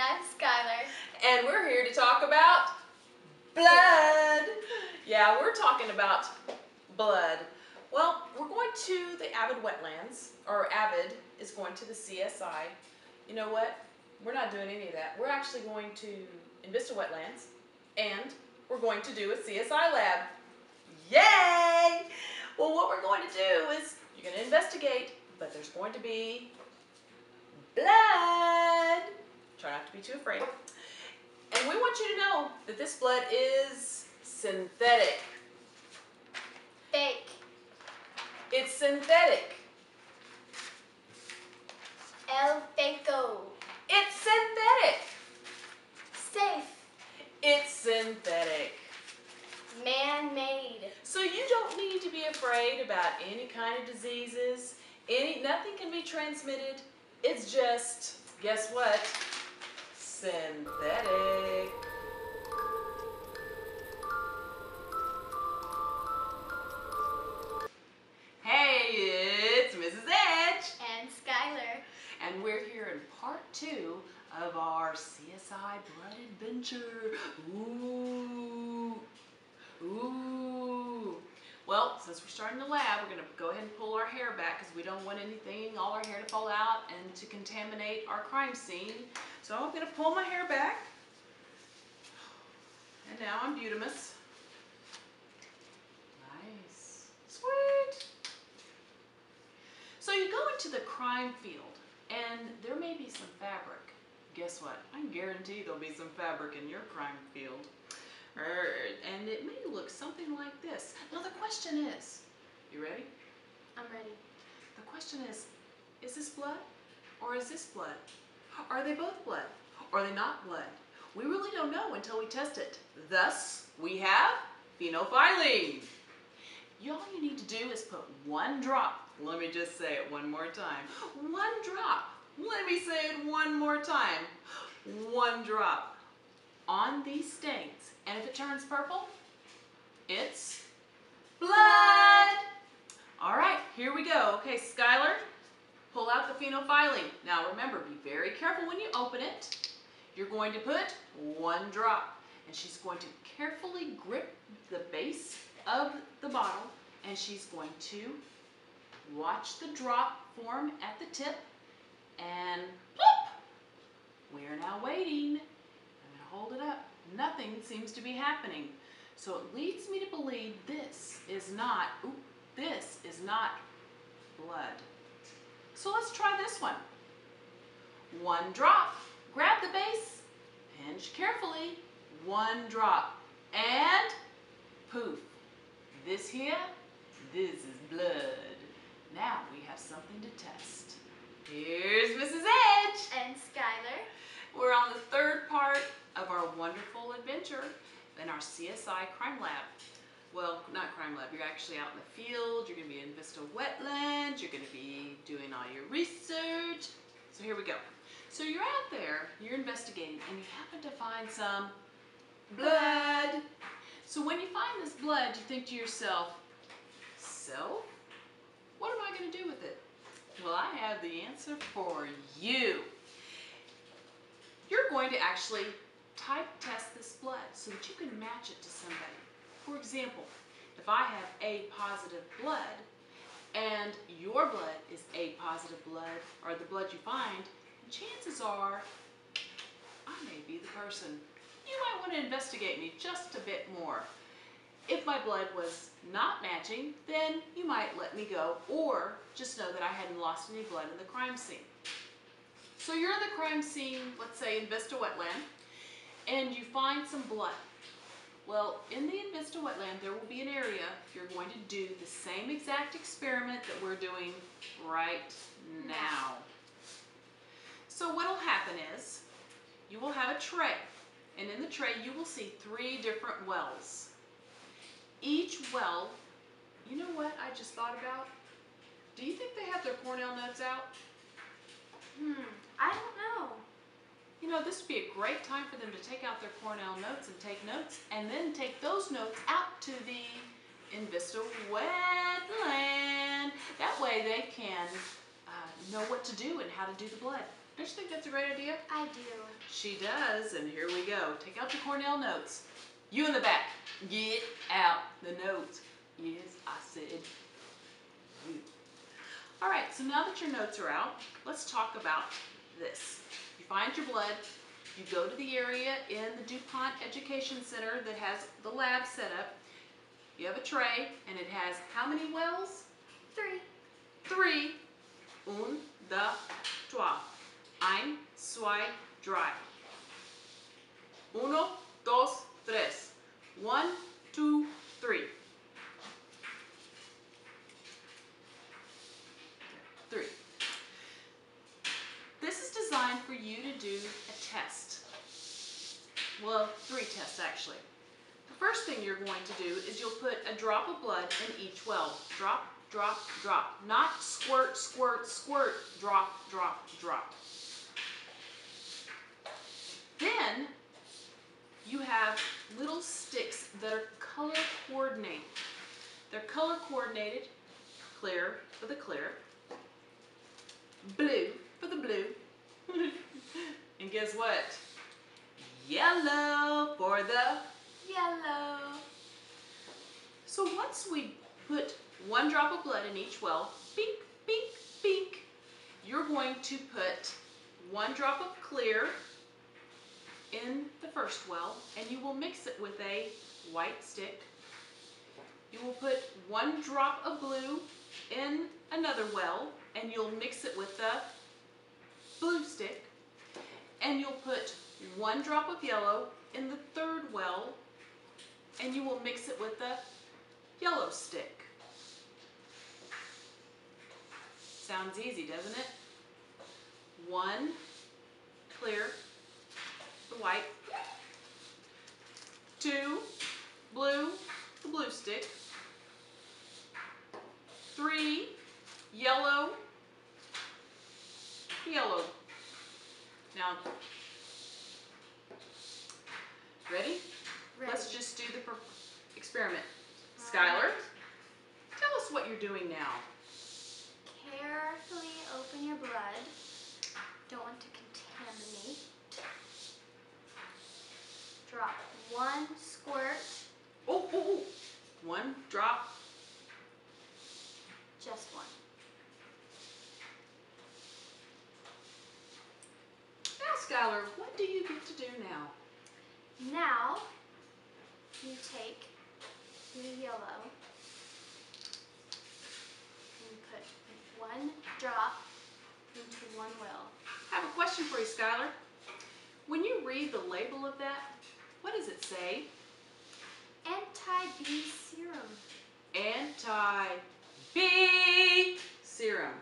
I'm Skylar. And we're here to talk about blood. Yeah, we're talking about blood. Well, we're going to the AVID wetlands, or AVID is going to the CSI. You know what? We're not doing any of that. We're actually going to Invista Wetlands, and we're going to do a CSI lab. Yay! Well, what we're going to do is you're going to investigate, but there's going to be blood. Try not to be too afraid. And we want you to know that this blood is synthetic. Fake. It's synthetic. El Faco. It's synthetic. Safe. It's synthetic. Man-made. So you don't need to be afraid about any kind of diseases. Nothing can be transmitted. It's just, guess what? Synthetic. Hey, it's Mrs. Edge. And Skylar. And we're here in part 2 of our CSI Blood adventure. Ooh. Ooh. Well, since we're starting the lab, we're going to go ahead and pull our hair back because we don't want anything, all our hair to fall out and to contaminate our crime scene. So I'm going to pull my hair back. And now I'm Butamus. Nice. Sweet. So you go into the crime field and there may be some fabric. Guess what? I can guarantee there'll be some fabric in your crime field. And it may look something like this. Now the question is, you ready? I'm ready. The question is this blood or is this blood? Are they both blood? Or are they not blood? We really don't know until we test it. Thus, we have phenolphthalein. All you need to do is put 1 drop. Let me just say it one more time. 1 drop. Let me say it one more time. 1 drop on these stains. And if it turns purple, it's blood. All right, here we go. Okay, Skylar, pull out the phenolphthalein. Now remember, be very careful when you open it. You're going to put 1 drop. And she's going to carefully grip the base of the bottle. And she's going to watch the drop form at the tip. And plop! We are now waiting. I'm going to hold it up. Nothing seems to be happening. So it leads me to believe this is not blood. So let's try this one. 1 drop. Grab the base. Pinch carefully. 1 drop. And poof. This here, this is blood. Now we have something to test. Here's Mrs. Edge. And Skylar. We're on the 3rd part of our wonderful adventure in our CSI crime lab. Well, not crime lab, you're actually out in the field, you're going to be in Invista Wetlands, you're going to be doing all your research. So here we go. So you're out there, you're investigating, and you happen to find some blood. So when you find this blood, you think to yourself, so, what am I going to do with it? Well, I have the answer for you. You're going to actually type test this blood so that you can match it to somebody. For example, if I have A positive blood and your blood is A positive blood, or the blood you find, chances are I may be the person. You might want to investigate me just a bit more. If my blood was not matching, then you might let me go, or just know that I hadn't lost any blood in the crime scene. So you're in the crime scene, let's say in Invista Wetland, and you find some blood. Well, in the Invista Wetland, there will be an area you're going to do the same exact experiment that we're doing right now. So what will happen is, you will have a tray, and in the tray you will see 3 different wells. Each well, you know what I just thought about? Do you think they have their Cornell notes out? I don't know. You know, this would be a great time for them to take out their Cornell notes and take notes, and then take those notes out to the Invista Wetland. That way they can know what to do and how to do the blood. Don't you think that's a great idea? I do. She does, and here we go. Take out your Cornell notes. You in the back, get out the notes. Yes, I said you. All right, so now that your notes are out, let's talk about this. You find your blood, you go to the area in the DuPont Education Center that has the lab set up. You have a tray, and it has how many wells? 3. 3. Un, deux, trois. Ein, zwei, drei. Uno, dos, tres. 1, 2, 3. 3. This is designed for you to do a test. Well, 3 tests actually. The first thing you're going to do is you'll put a drop of blood in each well. Drop, drop, drop. Not squirt, squirt, squirt. Drop, drop, drop. Then you have little sticks that are color coordinated. They're color coordinated. Clear for the clear. Blue for the blue. And guess what? Yellow for the Yellow. So once we put 1 drop of blood in each well, bink, bink, bink, you're going to put 1 drop of clear in the first well, and you will mix it with a white stick. You will put 1 drop of blue in another well, and you'll mix it with the blue stick. And you'll put 1 drop of yellow in the third well, and you will mix it with the yellow stick. Sounds easy, doesn't it? 1 clear, the white. 2 blue, the blue stick. 3 yellow, the yellow. Now, ready? Ready. Let's just do the experiment. Skylar, tell us what you're doing now. Carefully open your blood. Don't want to contaminate. Drop 1 squirt. Oh, oh, oh. 1 drop. Just 1. Now, Skylar, what do you get to do now? Now, you take your yellow and put 1 drop into 1 well. I have a question for you, Skylar. When you read the label of that, what does it say? Anti-bee serum. Anti-bee serum.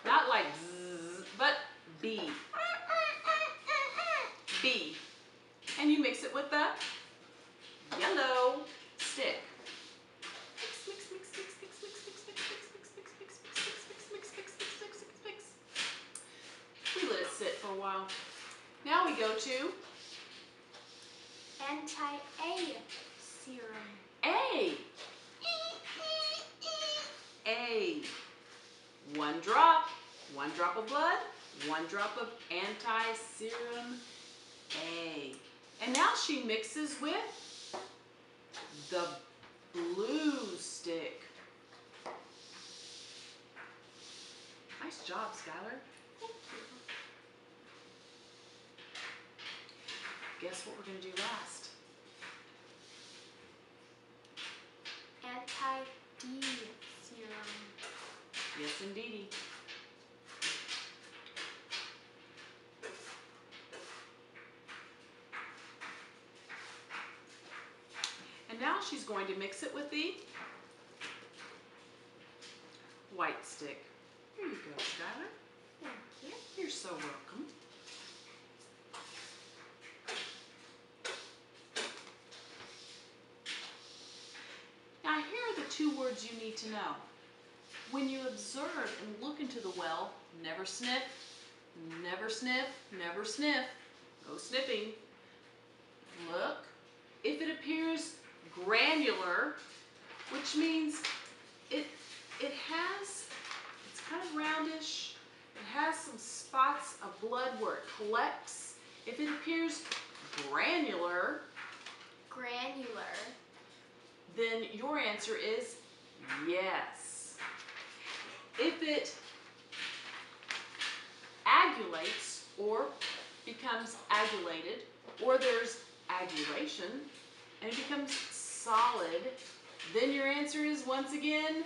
Not like zzz, but bee. Bee. And you mix it with the yellow stick. Mix, mix, mix, mix, mix, mix, mix, mix, mix, mix, mix, mix, mix, mix, mix, mix, mix, mix, mix, mix. We let it sit for a while. Now we go to Anti-A serum. A. A. 1 drop. 1 drop of blood. 1 drop of anti-serum A. And now she mixes with the blue stick. Nice job, Skylar. Thank you. Guess what we're going to do last? Anti-D serum. Yes, indeedy. And now she's going to mix it with the white stick. Here you go, Skylar. Thank you. You're so welcome. Now here are the 2 words you need to know. When you observe and look into the well, never sniff, never sniff, never sniff. No sniffing. Look. If it appears granular, which means it's kind of roundish, It has some spots of blood where it collects. If it appears granular, then your answer is yes. If it agulates or becomes agulated, or there's agulation and it becomes solid, then your answer is once again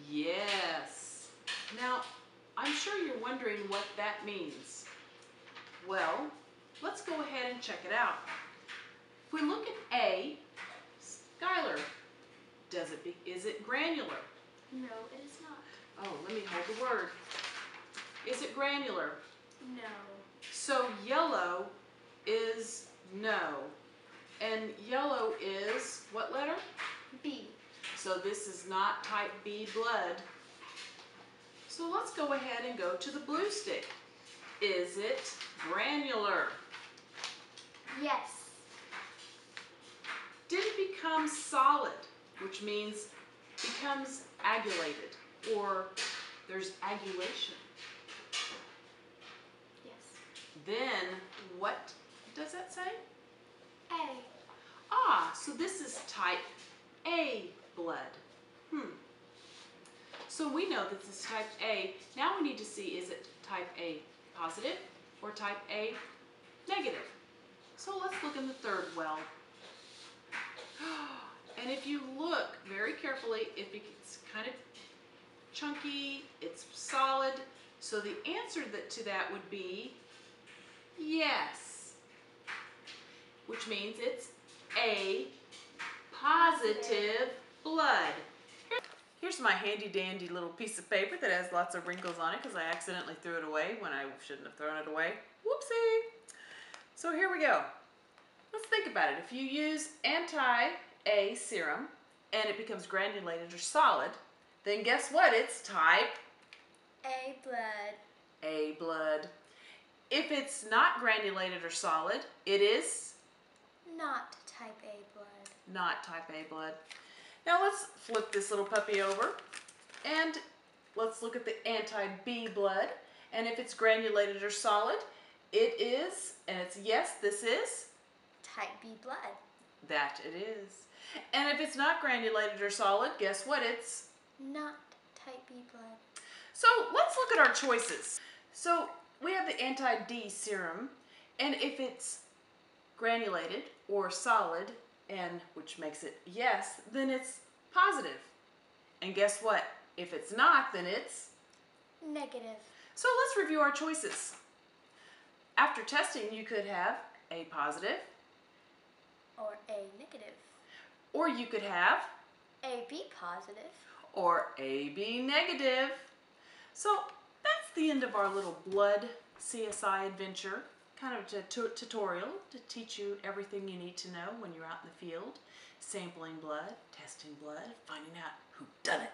yes. Now, I'm sure you're wondering what that means. Well, let's go ahead and check it out. If we look at A, Skylar, is it granular? No, it is not. Oh, let me hold the word. Is it granular? No. So yellow is no. And yellow is what letter? B. So this is not type B blood. So let's go ahead and go to the blue stick. Is it granular? Yes. Did it become solid, which means becomes agulated, or there's agulation? Yes. Then what does that say? A. Ah, so this is type A blood. So we know that this is type A. Now we need to see, is it type A positive or type A negative? So let's look in the third well. And if you look very carefully, it's kind of chunky, it's solid. So the answer to that would be yes, which means it's A positive blood. Here's my handy dandy little piece of paper that has lots of wrinkles on it because I accidentally threw it away when I shouldn't have thrown it away. Whoopsie! So here we go. Let's think about it. If you use anti-A serum and it becomes granulated or solid, then guess what? It's type A blood. A blood. If it's not granulated or solid, it is Not type A blood. not type A blood. Now let's flip this little puppy over and let's look at the anti-B blood. And if it's granulated or solid, it is, and it's yes, this is Type B blood. that it is. And if it's not granulated or solid, guess what? It's Not type B blood. so let's look at our choices. So we have the anti-D serum, and if it's granulated or solid, and which makes it yes, then it's positive. And guess what? If it's not, then it's Negative. so let's review our choices. After testing, you could have A positive, Or A negative. or you could have AB positive. or AB negative. So that's the end of our little blood CSI adventure, kind of a tutorial to teach you everything you need to know when you're out in the field, sampling blood, testing blood, finding out who done it.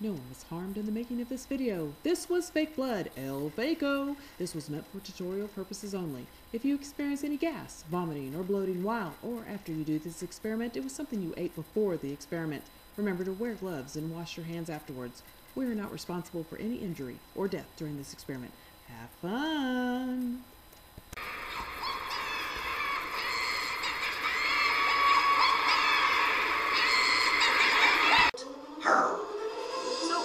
No one was harmed in the making of this video. This was fake blood, El Faco. This was meant for tutorial purposes only. If you experience any gas, vomiting, or bloating while or after you do this experiment, it was something you ate before the experiment. Remember to wear gloves and wash your hands afterwards. We are not responsible for any injury or death during this experiment. Have fun! So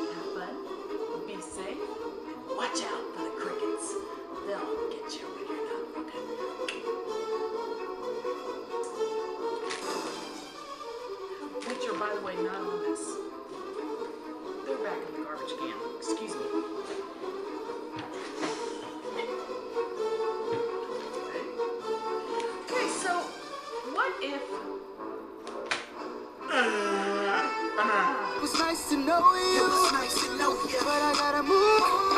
have fun, be safe, and watch out for the crickets. They'll get you when you're not looking. Which are, by the way, not on this. They're back in the garbage can. Excuse me. Okay, so what if... It was nice to know you, but I gotta move.